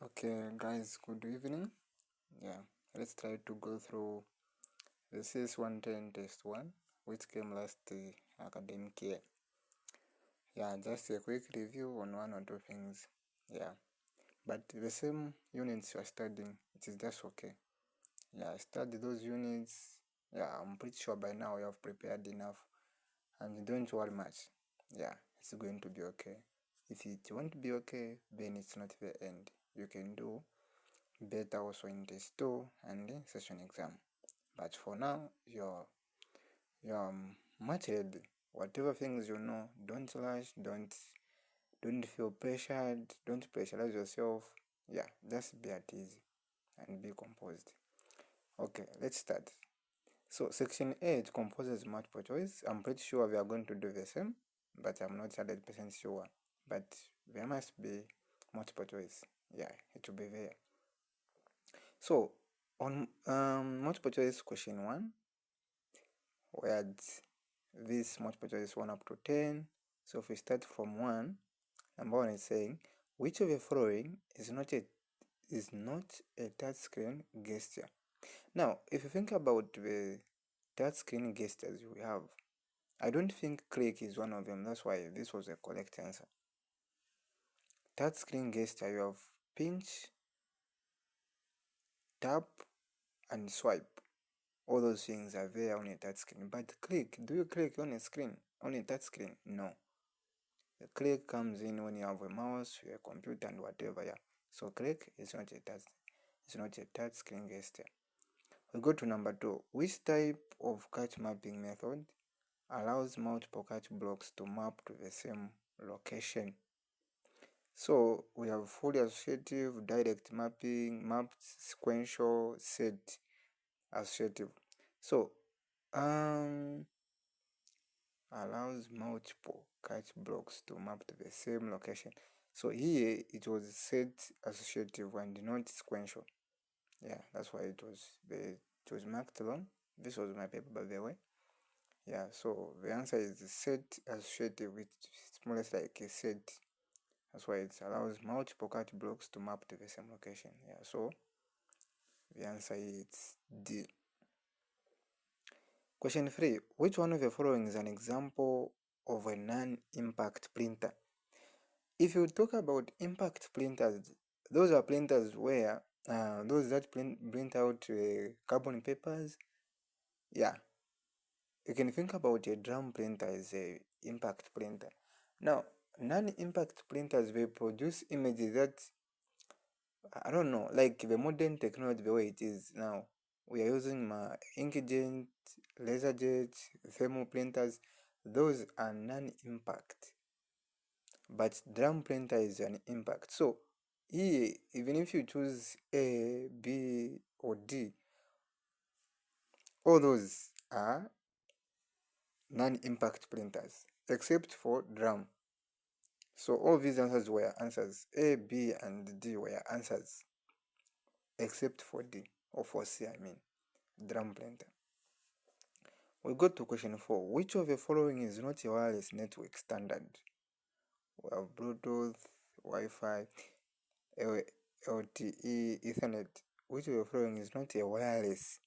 Okay, guys, good evening. Yeah, let's try to go through the CS110 test 1, which came last academic year. Yeah, just a quick review on one or two things. Yeah, but the same units you are studying, it is just okay. Yeah, study those units. Yeah, I'm pretty sure by now you have prepared enough, and don't worry much. Yeah, it's going to be okay. If it won't be okay, then it's not the end. You can do better also in test 2 and the session exam. But for now, you're much ready. Whatever things you know, don't rush, don't feel pressured, don't pressurize yourself. Yeah, just be at ease and be composed. Okay, let's start. So section 8 composes multiple choice. I'm pretty sure we are going to do the same, but I'm not 100% sure. But there must be multiple choice. Yeah, it will be there. So on multiple choice question 1, we had this multiple choice 1 up to 10. So if we start from 1, number 1 is saying, which of the following is not a touch screen gesture? Now, if you think about the touch screen gestures we have, I don't think click is one of them. That's why this was a correct answer. Touch screen gesture, you have pinch, tap, and swipe. All those things are there on a touch screen. But click, do you click on a screen, on a touch screen? No. The click comes in when you have a mouse, a computer, and whatever. Yeah. So click is not a touch. It's not a touch screen gesture. We go to number 2. Which type of catch mapping method allows multiple catch blocks to map to the same location? So we have fully associative, direct mapping, mapped, sequential, set associative. So allows multiple catch blocks to map to the same location. So here it was set associative and not sequential. Yeah, that's why it was marked wrong. This was my paper, by the way. Yeah, so the answer is set associative, which is more or less like a set. That's why it allows multiple catch blocks to map to the same location. Yeah, so the answer is D. Question 3. Which one of the following is an example of a non-impact printer? If you talk about impact printers, those are printers where those that print out carbon papers. Yeah, you can think about a drum printer as a impact printer. Now, non-impact printers, they produce images that, I don't know, like the modern technology, the way it is now. We are using inkjet, laserjet, thermal printers. Those are non-impact. But drum printer is an impact. So here, even if you choose A, B, or D, all those are non-impact printers, except for drum. So all these answers were answers. A, B, and D were answers, except for D, or for C, I mean, drum printer. We go to question 4. Which of the following is not a wireless network standard? We have Bluetooth, Wi-Fi, LTE, Ethernet. Which of the following is not a wireless?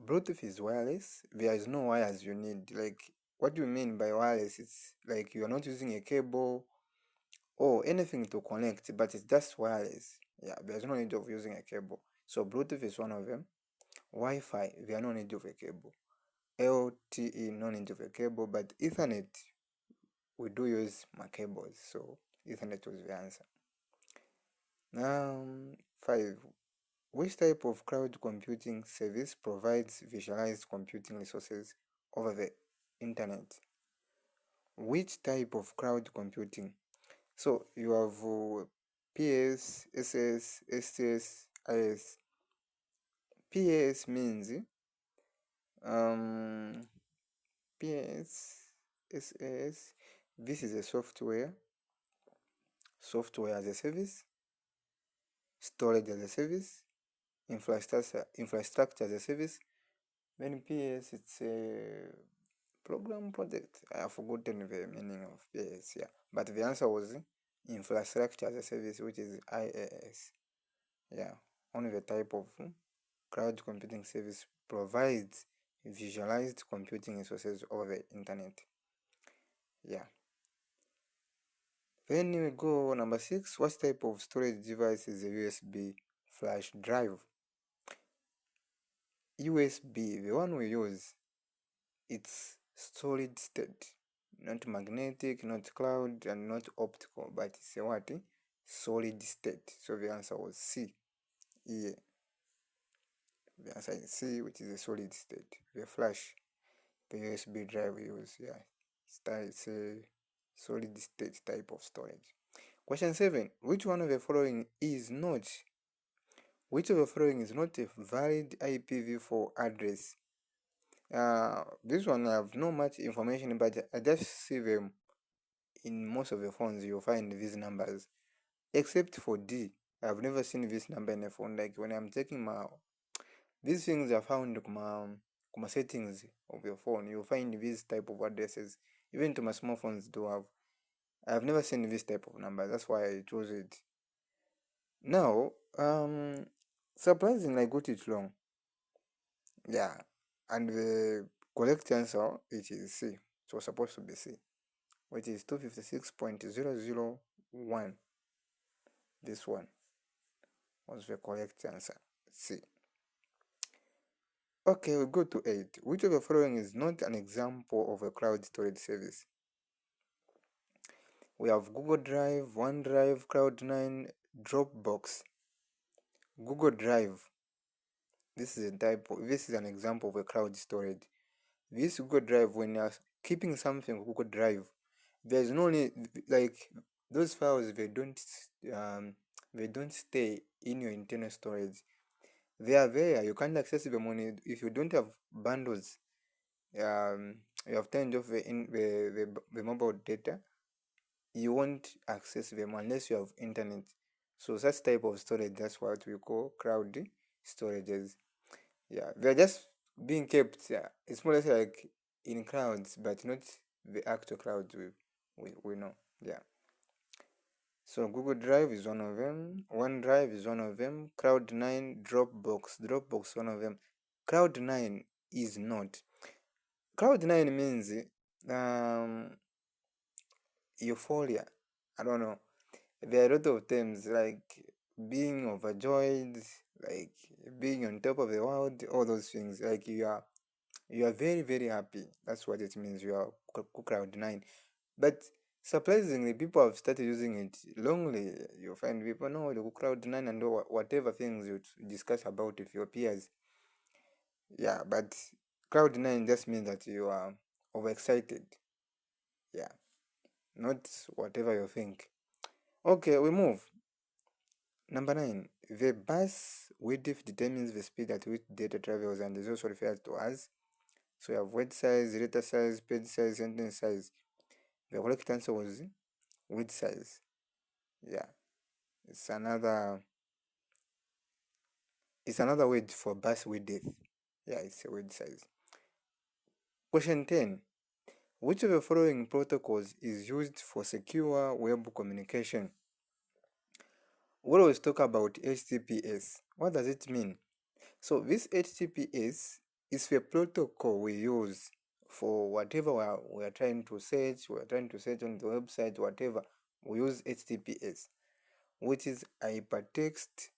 Bluetooth is wireless. There is no wires you need. Like, what do you mean by wireless? It's like you are not using a cable or anything to connect, but it's just wireless. Yeah, there's no need of using a cable. So Bluetooth is one of them. Wi-Fi, there are no need of a cable. LTE, no need of a cable, but Ethernet, we do use my cables, so Ethernet was the answer. 5. Which type of cloud computing service provides visualized computing resources over the internet? Which type of cloud computing? So you have PS, SS, STS, IS. PS means PS, SS. This is a software as a service, storage as a service, infrastructure as a service. Then PS, it's a program project. I have forgotten the meaning of PS, yeah. But the answer was infrastructure as a service, which is IaaS. Yeah, only the type of cloud computing service provides visualized computing resources over the internet. Yeah. Then we go number 6. What type of storage device is a USB flash drive? USB, the one we use, it's solid state, not magnetic, not cloud, and not optical, but it's a what? Solid state. So the answer was C. Yeah. The answer is C, which is a solid state. The flash, the USB drive we use, yeah. It's a solid state type of storage. Question 7. Which one of the following is not? Which of the following is not a valid IPv4 address? This one I have not much information, but I just see them in most of the phones. You'll find these numbers, except for D. I've never seen this number in a phone. Like when I'm checking these things are found kuma settings of your phone. You'll find these type of addresses. Even to my small phones do have. I've never seen this type of number. That's why I chose it. Now, surprisingly, I got it wrong. Yeah, and the correct answer, which is C. It was supposed to be C, which is 256.001. This one was the correct answer, C. Okay, we go to 8. Which of the following is not an example of a cloud storage service? We have Google Drive, OneDrive, Cloud9, Dropbox. Google Drive. This is an example of a cloud storage. This Google Drive, when you're keeping something Google Drive, there's no need, like those files, they don't stay in your internal storage. They are there. You can't access them if you don't have bundles. You have turned off the mobile data. You won't access them unless you have internet. So such type of storage, that's what we call cloud storages. Yeah, they're just being kept. Yeah, it's more or less like in clouds, but not the actual clouds we know. Yeah. So Google Drive is one of them. OneDrive is one of them. Cloud9, Dropbox one of them. Cloud9 is not. Cloud9 means euphoria. I don't know. There are a lot of terms like being overjoyed, like being on top of the world, all those things. Like you are very, very happy. That's what it means. You are Cloud9. But surprisingly, people have started using it longly. You find people know the Cloud9 and whatever things you discuss about with your peers. Yeah, but Cloud9 just means that you are overexcited. Yeah, not whatever you think. Okay, we move. Number 9. The bus width determines the speed at which data travels and is also referred to as. So you have word size, letter size, page size, sentence size. The correct answer was word size. Yeah, it's another word for bus width. Yeah, it's a word size. Question 10. Which of the following protocols is used for secure web communication? We always talk about HTTPS. What does it mean? So this HTTPS is the protocol we use for whatever we are trying to search. We are trying to search on the website, whatever. We use HTTPS, which is Hypertext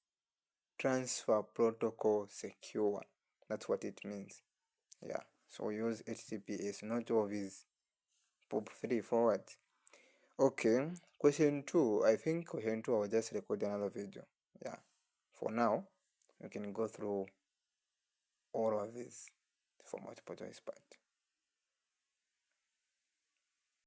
Transfer Protocol Secure. That's what it means. Yeah. So we use HTTPS, not all these POP3 forward. Okay. Question 2. I think question 2 I'll just record another video. Yeah. For now, we can go through all of this for multiple choice part.